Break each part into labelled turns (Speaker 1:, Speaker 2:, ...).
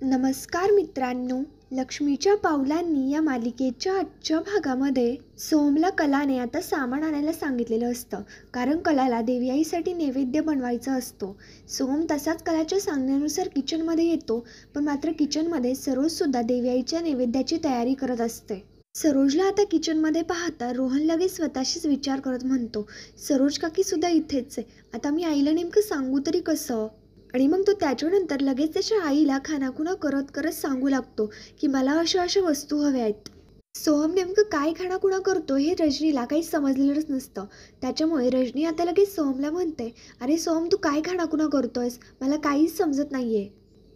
Speaker 1: नमस्कार मित्रांनो, लक्ष्मीच्या पावलांनी या मालिकेच्या आजच्या भागामध्ये सोहमला कलाने आता सामान आणायला सांगितलेलं असतं, कारण कलाला देवी आईसाठी नैवेद्य बनवायचा असतो. सोहम तसाच कलाच्या सांगण्यानुसार किचनमध्ये येतो, पण मात्र किचनमध्ये सरोजसुद्धा देवी आईच्या नैवेद्याची तयारी करत असते. सरोजला आता किचनमध्ये पाहता रोहन लगेच स्वतःशीच विचार करत म्हणतो, सरोज काकीसुद्धा इथेच आहे, आता मी आईला नेमकं सांगू तरी कसं? आणि मग तो त्याच्यानंतर लगेच त्याच्या आईला खानाखुणा करत करत सांगू लागतो की मला अशा अशा वस्तू हव्या आहेत. सोहम नेमकं काय खानाखुणा करतो हे रजनीला काही समजलेलंच नसतं. त्याच्यामुळे रजनी आता लगेच सोहमला म्हणते, अरे सोहम, तू काय खानाखुणा करतोयस, मला काहीच समजत नाहीये.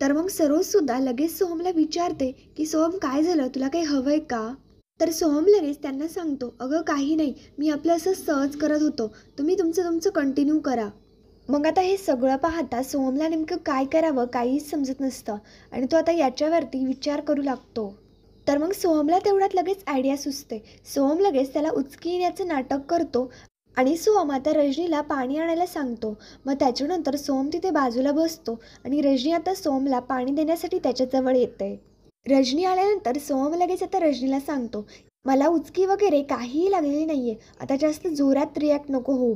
Speaker 1: तर मग सरोजसुद्धा लगेच सोहमला विचारते की सोहम, काय झालं, तुला काही हवंय का? तर सोहम लगेच त्यांना सांगतो, अगं काही नाही, मी आपलं असं सहज करत होतो, तुम्ही तुमचं तुमचं कंटिन्यू करा. मग आता हे सगळं पाहता सोहमला नेमकं काय करावं काहीच समजत नसतं आणि तो आता याच्यावरती विचार करू लागतो. तर मग सोहमला तेवढ्यात लगेच आयडिया सुचते. सोहम लगेच त्याला उचकी येण्याचं नाटक करतो आणि सोहम आता रजनीला पाणी आणायला सांगतो. मग त्याच्यानंतर सोहम तिथे बाजूला बसतो आणि रजनी आता सोहमला पाणी देण्यासाठी त्याच्याजवळ येते. रजनी आल्यानंतर सोहम लगेच आता रजनीला सांगतो, मला उचकी वगैरे काहीही लागलेली नाहीये, आता जास्त जोरात रिॲक्ट नको हो.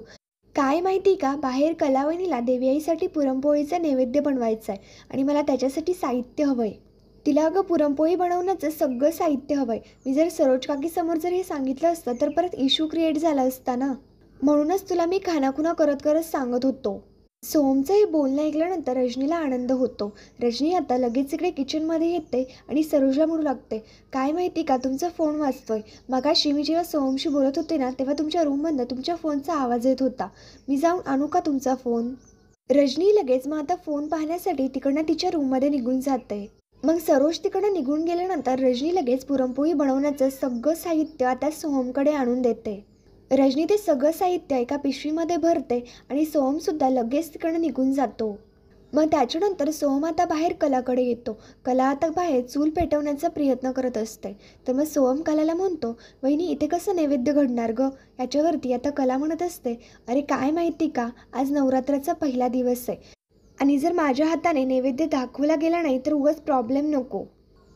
Speaker 1: काय माहिती का, बाहेर कलावणीला देवी आईसाठी पुरणपोळीचा नैवेद्य बनवायचा आहे आणि मला त्याच्यासाठी साहित्य हवंय. तिला अगं पुरणपोळी बनवण्याचं सगळं साहित्य हवंय. मी जर सरोज काकीसमोर जर हे सांगितलं असतं तर परत इश्यू क्रिएट झाला असता ना, म्हणूनच तुला मी खानाखुणा करत करत सांगत होतो. सोहमचं हे बोलणं ऐकल्यानंतर रजनीला आनंद होतो. रजनी आता लगेच इकडे किचनमध्ये येते आणि सरोजला म्हणू लागते, काय माहिती का, तुमचा फोन वाजतोय. मगाशी मी जेव्हा सोहमशी बोलत होते ना, तेव्हा तुमच्या रूममधनं तुमच्या फोनचा आवाज येत होता. मी जाऊन आणू का तुमचा फोन? रजनी लगेच मग आता फोन पाहण्यासाठी तिकडनं तिच्या रूममध्ये निघून जाते. मग सरोज तिकडं निघून गेल्यानंतर रजनी लगेच पुरणपोळी बनवण्याचं सगळं साहित्य आता सोहमकडे आणून देते. रजनी ते सगळं साहित्य एका पिशवीमध्ये भरते आणि सोहमसुद्धा लगेच तिकडनं निघून जातो. मग त्याच्यानंतर सोहम आता बाहेर कलाकडे येतो. कला आता बाहेर चूल पेटवण्याचा प्रयत्न करत असते. तर मग सोहम कलाला म्हणतो, वहिनी इथे कसं नैवेद्य घडणार गं? याच्यावरती आता कला म्हणत असते, अरे काय माहिती का, आज नवरात्राचा पहिला दिवस आहे आणि जर माझ्या हाताने नैवेद्य दाखवला गेला नाही तर उगाच प्रॉब्लेम नको,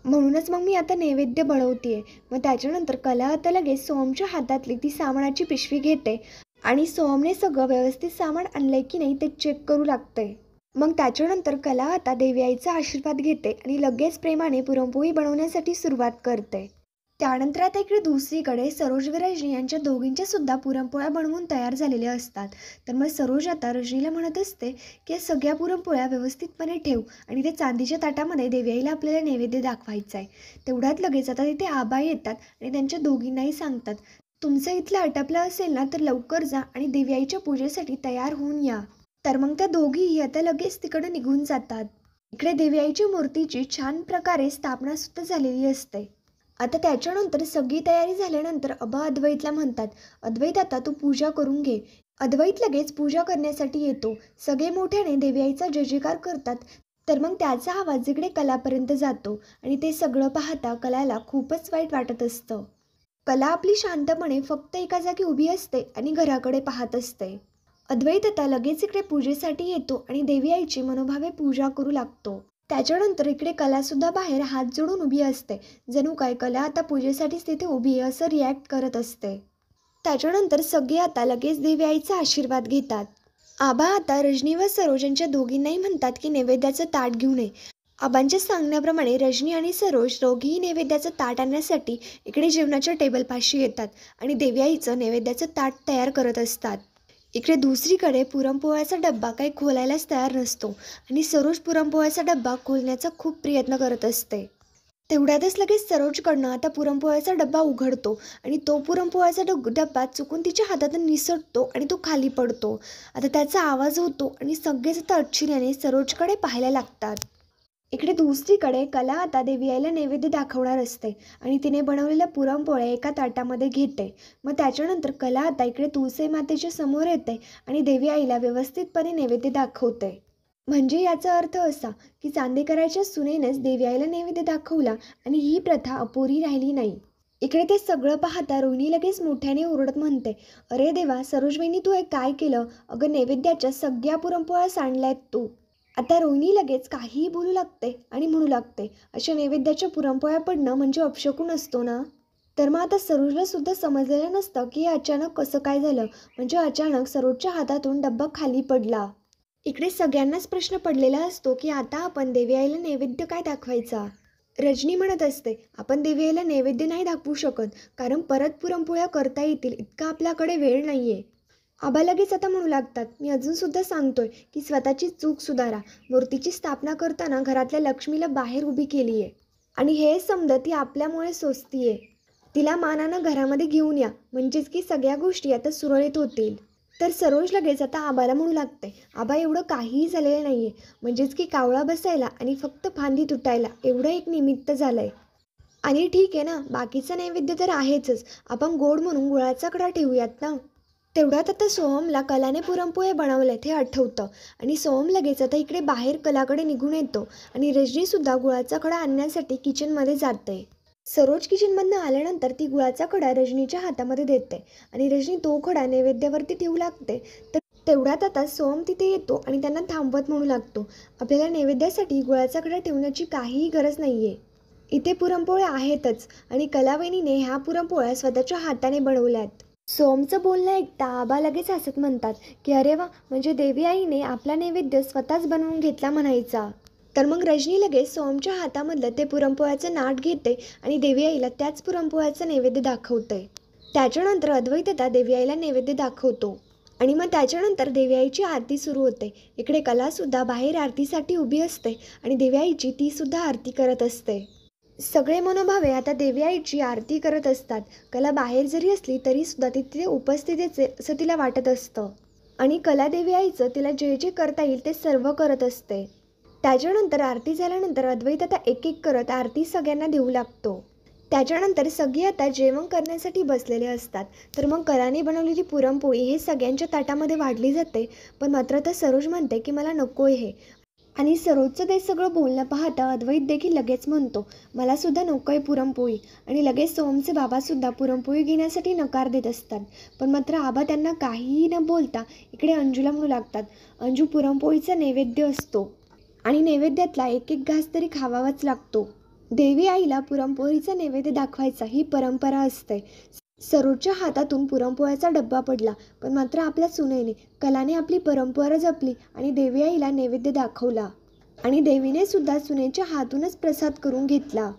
Speaker 1: म्हणूनच मग मी आता नैवेद्य बनवतेय. मग त्याच्यानंतर कला आता लगेच सोहमच्या हातातली ती सामानाची पिशवी घेते आणि सोहमने सगळं व्यवस्थित सामान आणलंय की नाही ते चेक करू लागते. मग त्याच्यानंतर कला आता देवी आईचा आशीर्वाद घेते आणि लगेच प्रेमाने पुरणपोळी बनवण्यासाठी सुरुवात करते. त्यानंतर आता इकडे दुसरीकडे सरोज व रजनी यांच्या दोघींच्या सुद्धा पुरणपोळ्या बनवून तयार झालेल्या असतात. तर मग सरोज आता रजनीला म्हणत असते की या सगळ्या पुरणपोळ्या व्यवस्थितपणे ठेव आणि ते चांदीच्या ताटामध्ये देवी आईला आपल्याला नैवेद्य दाखवायचा आहे. तेवढ्यात लगेच आता तिथे आबा येतात आणि त्यांच्या दोघींनाही सांगतात, तुमचं इथलं आटपलं असेल ना तर लवकर जा आणि देवी आईच्या पूजेसाठी तयार होऊन या. तर मग त्या दोघीही आता लगेच तिकडे निघून जातात. इकडे देवी आईच्या मूर्तीची छान प्रकारे स्थापना सुद्धा झालेली असते. आता त्याच्यानंतर सगळी तयारी झाल्यानंतर अबा अद्वैतला म्हणतात, अद्वैत आता तू पूजा करून घे. अद्वैत लगेच पूजा करण्यासाठी येतो. सगळे मोठ्याने देवी आईचा जय जयकार करतात. तर मग त्याचा आवाज इकडे कलापर्यंत जातो आणि ते सगळं पाहता कलाला खूपच वाईट वाटत असतं. कला आपली शांतपणे फक्त एका जागी उभी असते आणि घराकडे पाहत असते. अद्वैत आता लगेच इकडे पूजेसाठी येतो आणि देवी आईची मनोभावे पूजा करू लागतो. त्याच्यानंतर इकडे कलासुद्धा बाहेर हात जोडून उभी असते, जणू काय कला आता पूजेसाठीच तिथे उभी आहे असं रिॲक्ट करत असते. त्याच्यानंतर सगळे आता लगेच देवी आईचा आशीर्वाद घेतात. आबा आता रजनी व सरोज यांच्या दोघींनाही म्हणतात की नैवेद्याचं ताट घेऊन ये. आबांच्या सांगण्याप्रमाणे रजनी आणि सरोज दोघीही नैवेद्याचं ताट आणण्यासाठी इकडे जेवणाच्या टेबलपाशी येतात आणि देवी आईचं नैवेद्याचं ताट तयार करत असतात. इकडे दुसरीकडे पुरणपोळ्याचा डब्बा काही खोलायलाच तयार नसतो आणि सरोज पुरणपोळ्याचा डब्बा खोलण्याचा खूप प्रयत्न करत असते. तेवढ्यातच लगेच सरोजकडनं आता पुरणपोळ्याचा डब्बा उघडतो आणि तो पुरणपोळ्याचा डब्बा चुकून तिच्या हातातून निसटतो आणि तो खाली पडतो. आता त्याचा आवाज होतो आणि सगळेच आता आश्चर्याने सरोजकडे पाहायला लागतात. इकडे दुसरीकडे कला आता देवी आईला नैवेद्य दाखवणार असते आणि तिने बनवलेल्या पुरणपोळ्या एका ताटामध्ये घेते. मग त्याच्यानंतर कला आता इकडे तुळशी मातेच्या समोर येते आणि देवी आईला व्यवस्थितपणे नैवेद्य दाखवते. म्हणजे याचा अर्थ असा की चांदेकराच्या सुनेनेच देवी आईला नैवेद्य दाखवला आणि ही प्रथा अपुरी राहिली नाही. इकडे ते सगळं पाहता रोहिणी लगेच मोठ्याने ओरडत म्हणते, अरे देवा, सरोज वहिनी तू हे काय केलं? अगं नैवेद्याच्या सगळ्या पुरणपोळ्या सांडल्यात तू. आता रोहिणी लगेच काहीही बोलू लागते आणि म्हणू लागते, अशा नैवेद्याच्या पुरणपोळ्या पडणं म्हणजे अपशकुन असतो ना. तर मग आता सरोजला सुद्धा समजलेलं नसतं की हे अचानक कसं काय झालं. म्हणजे अचानक सरोजच्या हातातून डब्बा खाली पडला. इकडे सगळ्यांनाच प्रश्न पडलेला असतो की आता आपण देवी आईला नैवेद्य काय दाखवायचा. रजनी म्हणत असते, आपण देवी आईला नैवेद्य नाही दाखवू शकत, कारण परत पुरणपोळ्या करता येतील इतका आपल्याकडे वेळ नाहीये. आबा लगेच आता म्हणू लागतात, मी अजून सुद्धा सांगतोय की स्वतःची चूक सुधारा. मूर्तीची स्थापना करताना घरातल्या लक्ष्मीला बाहेर उभी केली आहे आणि हे समजा ती आपल्यामुळे सोचतीये. तिला मानानं घरामध्ये घेऊन या, म्हणजेच की सगळ्या गोष्टी आता सुरळीत होतील. तर सरोज लगेच आता आबाला म्हणू लागते, आबा एवढं काहीही झालेलं नाहीये, म्हणजेच की कावळा बसायला आणि फक्त फांदी तुटायला एवढं एक निमित्त झालंय. आणि ठीक आहे ना, बाकीचं नैवेद्य तर आहेच, आपण गोड म्हणून गुळाचा कडा ठेवूयात ना. तेवढ्यात आता सोहमला कलाने पुरणपोळ्या बनवल्यात हे आठवतं आणि सोहम लगेच आता इकडे बाहेर कलाकडे निघून येतो आणि रजनीसुद्धा गुळाचा खडा आणण्यासाठी किचनमध्ये जाते. सरोज किचनमधनं आल्यानंतर ती गुळाचा खडा रजनीच्या हातामध्ये देते आणि रजनी तो खडा नैवेद्यावरती ठेवू लागते. तर तेवढ्यात आता सोहम तिथे येतो आणि त्यांना थांबवत म्हणू लागतो, आपल्याला नैवेद्यासाठी गुळाचा खडा ठेवण्याची काहीही गरज नाहीये. इथे पुरणपोळ्या आहेतच आणि कलावहिनीने ह्या पुरणपोळ्या स्वतःच्या हाताने बनवल्यात. सोहमचं बोलणं ऐकता आबा लगेच हसत म्हणतात की अरे वा, म्हणजे देवी आईने आपला नैवेद्य स्वतःच बनवून घेतला म्हणायचा. तर मग रजनी लगेच सोहमच्या हातामधलं ते पुरणपोळ्याचं नाट घेते आणि देवी आईला त्याच पुरणपोळ्याचं नैवेद्य दाखवते. त्याच्यानंतर अद्वैत आता देवी आईला नैवेद्य दाखवतो आणि मग त्याच्यानंतर देवी आईची आरती सुरू होते. इकडे कलासुद्धा बाहेर आरतीसाठी उभी असते आणि देवी आईची तीसुद्धा आरती करत असते. सगळे मनोभावे आता देवी आईची आरती करत असतात. कला बाहेर जरी असली तरी सुद्धा ती तिथे उपस्थितीचे असं तिला वाटत असतं आणि कला देवी आईचं तिला जे जे करता येईल ते सर्व करत असते. त्याच्यानंतर आरती झाल्यानंतर अद्वैत आता एक एक करत आरती सगळ्यांना देऊ लागतो. त्याच्यानंतर सगळे आता जेवण करण्यासाठी बसलेले असतात. तर मग कलाने बनवलेली पुरणपोळी हे सगळ्यांच्या ताटामध्ये वाढली जाते. पण मात्र आता सरोज म्हणते की मला नको आहे हे. आणि सरोजचं ते सगळं बोलणं पाहता अद्वैत देखील लगेच म्हणतो, मला सुद्धा नको आहे पुरणपोळी. आणि लगेच सोहमचे बाबासुद्धा पुरणपोळी घेण्यासाठी नकार देत असतात. पण मात्र आबा त्यांना काहीही न बोलता इकडे अंजूला म्हणू लागतात, अंजू पुरणपोळीचा नैवेद्य असतो आणि नैवेद्यातला एक एक घास तरी खावावाच लागतो. देवी आईला पुरणपोळीचा नैवेद्य दाखवायचा ही परंपरा असते. सरोजच्या हातातून पुरणपोळ्याचा डब्बा पडला, पण मात्र आपल्या सुनेने कलाने आपली परंपरा जपली आणि देवी आईला नैवेद्य दाखवला आणि देवीने सुद्धा सुनेच्या हातूनच प्रसाद करून घेतला.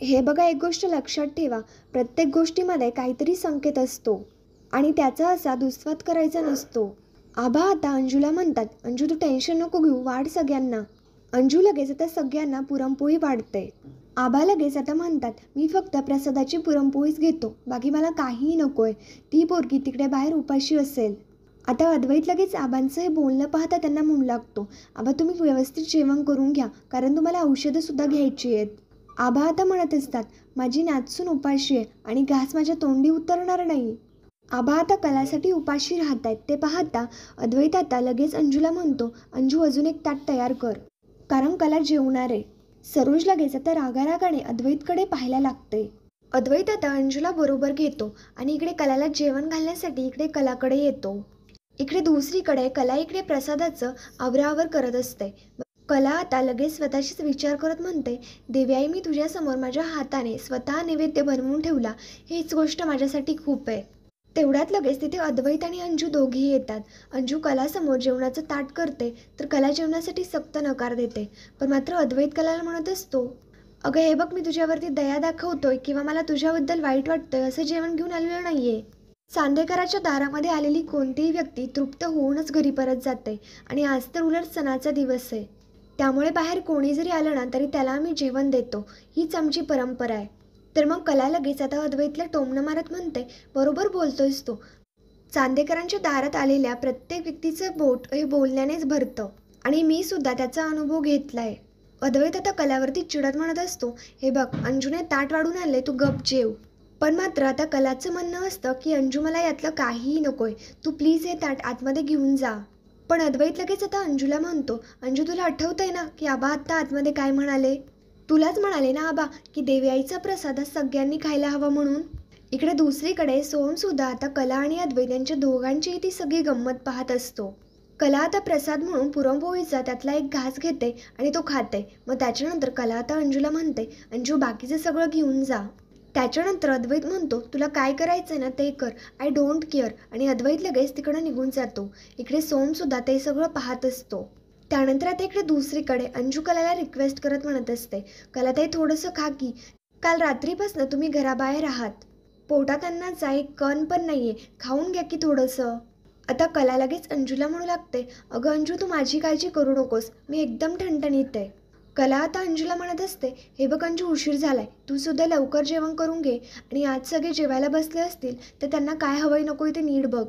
Speaker 1: हे बघा, एक गोष्ट लक्षात ठेवा, प्रत्येक गोष्टीमध्ये काहीतरी संकेत असतो आणि त्याचा असा दुस्वाद करायचा नसतो. आबा आता अंजूला म्हणतात, अंजू तू टेन्शन नको घेऊ, वाढ सगळ्यांना. अंजू लगेच आता सगळ्यांना पुरणपोळी वाढते. आबा लगेच आता म्हणतात, मी फक्त प्रसादाची पुरणपोळीच घेतो, बाकी मला काहीही नकोय. ती पोरगी तिकडे बाहेर उपाशी असेल. आता अद्वैत लगेच आबांचं हे बोलणं पाहता त्यांना म्हणू लागतो, आबा तुम्ही व्यवस्थित जेवण करून घ्या, कारण तुम्हाला औषधंसुद्धा घ्यायची आहेत. आबा आता म्हणत असतात, माझी नाचसून उपाशी आहे आणि घास माझ्या तोंडी उतरणार नाही. आबा आता कलासाठी उपाशी राहत आहेत ते पाहता अद्वैत आता लगेच अंजूला म्हणतो, अंजू अजून एक ताट तयार कर, कारण कला जेवणार आहे. सरोज लगेच आता रागारागाने अद्वैतकडे पाहायला लागते. अद्वैत आता अंजूला बरोबर घेतो आणि इकडे कलाला जेवण घालण्यासाठी इकडे कलाकडे येतो. इकडे दुसरीकडे कला इकडे प्रसादाचं आवराआवर करत असते. कला आता लगेच स्वतःशीच विचार करत म्हणते, देवी आई, मी तुझ्यासमोर माझ्या हाताने स्वतः नैवेद्य बनवून ठेवला, हीच गोष्ट माझ्यासाठी खूप आहे. तेवढ्यात लगेच तिथे अद्वैत आणि अंजू दोघेही येतात. अंजू कलासमोर जेवणाचं ताट करते तर कला जेवणासाठी सक्त नकार देते. पण मात्र अद्वैत कलाला म्हणत असतो, अगं हे बघ, मी तुझ्यावरती दया दाखवतोय किंवा मला तुझ्याबद्दल वाईट वाटतंय असं जेवण घेऊन आलेलं नाहीये. चांदेकराच्या दारामध्ये आलेली कोणतीही व्यक्ती तृप्त होऊनच घरी परत जाते आणि आज तर उलट सणाचा दिवस आहे, त्यामुळे बाहेर कोणी जरी आलं ना तरी त्याला आम्ही जेवण देतो, हीच आमची परंपरा आहे. तर मग कला लगेच आता अद्वैतला टोमणं मारत म्हणते, बरोबर बोलतोयस तू. चांदेकरांच्या दारात आलेल्या प्रत्येक व्यक्तीचं बोट हे बोलण्यानेच भरतं आणि मी सुद्धा त्याचा अनुभव घेतलाय. अद्वैत आता कलावरती चिडत म्हणत असतो, हे बघ, अंजूने ताट वाढून आणले, तू गप जेव. पण मात्र आता कलाचं म्हणणं असतं की अंजू, मला यातलं काहीही नकोय, तू प्लीज हे ताट आतमध्ये घेऊन जा. पण अद्वैत लगेच आता अंजूला म्हणतो, अंजू तुला आठवतंय ना की आबा आत्ता आतमध्ये काय म्हणाले? तुलाच म्हणाले ना आबा की देवी आईचा प्रसाद सगळ्यांनी खायला हवा म्हणून. इकडे दुसरीकडे सोहम सुद्धा आता कला आणि अद्वैत यांच्या दोघांचीही ती सगळी गंमत पाहत असतो. कला आता प्रसाद म्हणून पुरणपोळीचा त्यातला एक घास घेते आणि तो खाते. मग त्याच्यानंतर कला आता अंजूला म्हणते, अंजू बाकीचं सगळं घेऊन जा. त्याच्यानंतर अद्वैत म्हणतो, तुला काय करायचंय ना ते कर, आय डोंट केअर. आणि अद्वैत लगेच तिकडं निघून जातो. इकडे सोमसुद्धा ते सगळं पाहत असतो. त्यानंतर आता इकडे दुसरीकडे अंजू कलाला रिक्वेस्ट करत म्हणत असते, कलाताई थोडंसं खा की, काल रात्रीपासून तुम्ही घराबाहेर आहात, पोटात अन्नाचा एक कण पण नाहीये, खाऊन घ्या की थोडंसं. आता कला लगेच अंजूला म्हणू लागते, अगं अंजू तू माझी काळजी करू नकोस, मी एकदम ठणठणीत आहे. कला आता अंजूला म्हणत असते, हे बघ अंजू उशीर झालाय, तू सुद्धा लवकर जेवण करून घे आणि आज सगळे जेवायला बसले असतील तर त्यांना काय हवंय नकोय ते नीट बघ.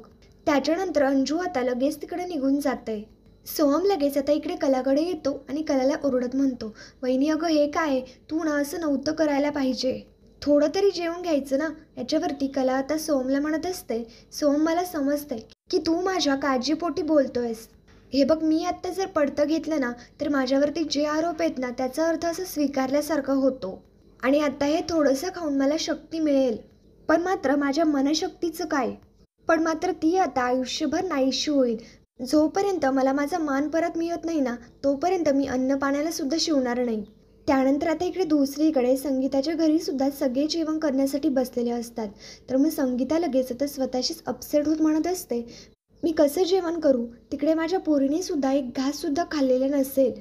Speaker 1: त्याच्यानंतर अंजू आता लगेच तिकडे निघून जाते. सोहम लगेच आता इकडे कलाकडे येतो आणि कलाला ओरडत म्हणतो, वहिनी अगं हे काय, तू ना असं नव्हतं करायला पाहिजे, थोडं तरी जेवून घ्यायचं ना. याच्यावरती कला आता सोहमला म्हणत असते, सोहम मला समजतंय की तू माझ्या काळजीपोटी बोलतोयस. हे बघ मी आत्ता जर पडतं घेतलं ना तर माझ्यावरती जे आरोप आहेत ना त्याचा अर्थ असं स्वीकारल्यासारखा होतो. आणि आता हे थोडंसं खाऊन मला शक्ती मिळेल, पण मात्र माझ्या मनशक्तीचं काय, पण मात्र ती आता आयुष्यभर नाहीशी होईल. जोपर्यंत मला माझा मान परत मिळत नाही ना तोपर्यंत मी अन्न पाण्याला सुद्धा शिवणार नाही. त्यानंतर आता इकडे दुसरीकडे संगीताच्या घरी सुद्धा सगळे जेवण करण्यासाठी बसलेले असतात. तर मग संगीता लगेच आता स्वतःशीच अपसेट होत म्हणत असते, मी कसं जेवण करू, तिकडे माझ्या पोरीने सुद्धा एक घास सुद्धा खाल्लेला नसेल,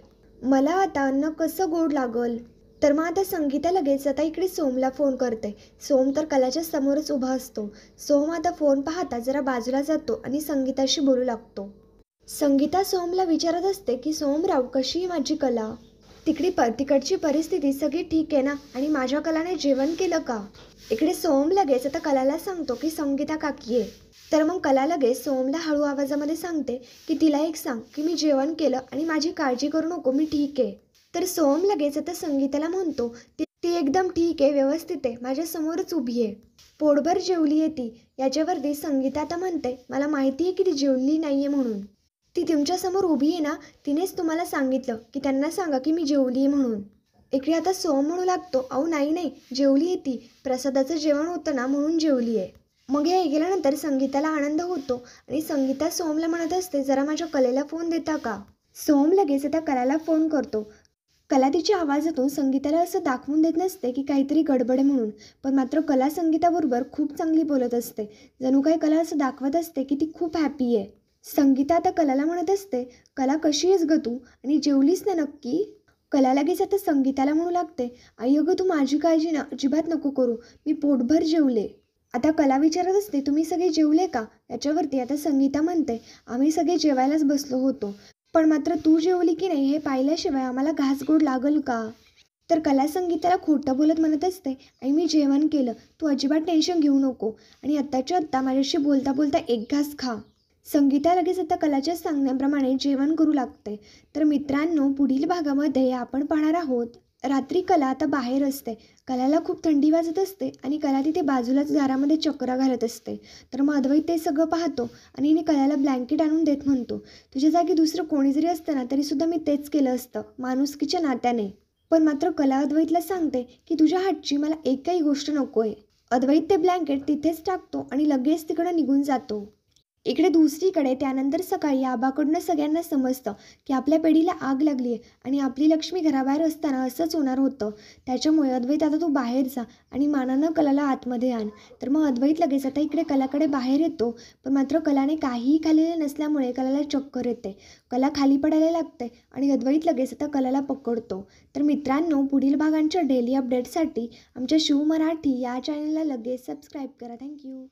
Speaker 1: मला आता अन्न कसं गोड लागल. तर मग आता संगीता लगेच आता इकडे सोमला फोन करते. सोम तर कलाच्या समोरच उभा असतो. सोम आता फोन पाहता जरा बाजूला जातो आणि संगीताशी बोलू लागतो. संगीता सोमला विचारत असते की सोमराव कशी आहे माझी कला, तिकडची परिस्थिती सगळी ठीक आहे ना, आणि माझ्या कलाने जेवण केलं का. इकडे सोम लगेच आता कलाला सांगतो की संगीता काकी आहे. तर मग कला लगेच सोमला हळू आवाजामध्ये सांगते की तिला एक सांग की मी जेवण केलं आणि माझी काळजी करू नको, मी ठीक आहे. तर सोम लगेच आता संगीताला म्हणतो, ती एकदम ठीक आहे, व्यवस्थित आहे, माझ्या समोरच उभी आहे, पोटभर जेवली आहे ती. याच्यावरती संगीता आता म्हणते, मला माहिती आहे की ती जेवली नाहीये म्हणून, ती तुमच्यासमोर उभी आहे ना, तिनेच तुम्हाला सांगितलं की त्यांना सांगा की मी जेवली आहे म्हणून. इकडे आता सोम म्हणू लागतो, अहो नाही नाही, जेवली आहे ती, प्रसादाचं जेवण होतं ना म्हणून जेवली आहे. मग हे ऐकल्यानंतर संगीताला आनंद होतो आणि संगीता सोमला म्हणत असते, जरा माझ्या कलेला फोन देता का. सोम लगेच आता कलाला फोन करतो. कला तिच्या आवाजातून संगीताला असं दाखवून देत नसते की काहीतरी गडबड आहे म्हणून, पण मात्र कला संगीताबरोबर खूप चांगली बोलत असते. जणू काही कला असं दाखवत असते की ती खूप हॅपी आहे. संगीता आता कलाला म्हणत असते, कला कशी आहेस ग तू, आणि जेवलीस ना नक्की. कला लगेच आता संगीताला म्हणू लागते, आई अगं तू माझी काळजी ना अजिबात नको करू, मी पोटभर जेवले. आता कला विचारत असते, तुम्ही सगळे जेवले का. याच्यावरती आता संगीता म्हणते, आम्ही सगळे जेवायलाच बसलो होतो, पण मात्र तू जेवली की नाही हे पाहिल्याशिवाय आम्हाला घास गोड लागल का. तर कला संगीताला खोटं बोलत म्हणत असते, आई मी जेवण केलं, तू अजिबात टेन्शन घेऊ नको, आणि आत्ताच्या आत्ता माझ्याशी बोलता बोलता एक घास खा. संगीता लगेच आता कलाच्या सांगण्याप्रमाणे जेवण करू लागते. तर मित्रांनो, पुढील भागामध्ये आपण पाहणार आहोत, रात्री कला आता बाहेर असते. कलाला खूप थंडी वाजत असते आणि कला तिथे बाजूलाच घरामध्ये चक्रा घालत असते. तर मग अद्वैत ते सगळं पाहतो आणि कलाला ब्लँकेट आणून देत म्हणतो, तुझ्या जागी दुसरं कोणी जरी असतं ना तरीसुद्धा मी तेच केलं असतं माणुसकीच्या नात्याने. पण मात्र कला अद्वैतला सांगते की तुझ्या हातची मला एकही गोष्ट नको आहे. अद्वैत ते ब्लँकेट तिथेच टाकतो आणि लगेच तिकडं निघून जातो. इकडे दुसरीकडे त्यानंतर सकाळी आबाकडून सगळ्यांना समजतं की आपल्या पिढीला आग लागली आहे आणि आपली लक्ष्मी घराबाहेर असताना असंच होणार होतं. त्याच्यामुळे अद्वैत आता तू बाहेर जा आणि मानानं कलाला आतमध्ये आण. तर मग अद्वैत लगेच आता इकडे कलाकडे बाहेर येतो, पण मात्र कलाने काहीही खाल्लेलं नसल्यामुळे कलाला चक्कर येते. कला खाली पडायला लागते आणि अद्वैत लगेच आता कलाला पकडतो. तर मित्रांनो, पुढील भागांच्या डेली अपडेटसाठी आमच्या शिव मराठी या चॅनलला लगेच सबस्क्राईब करा. थँक्यू.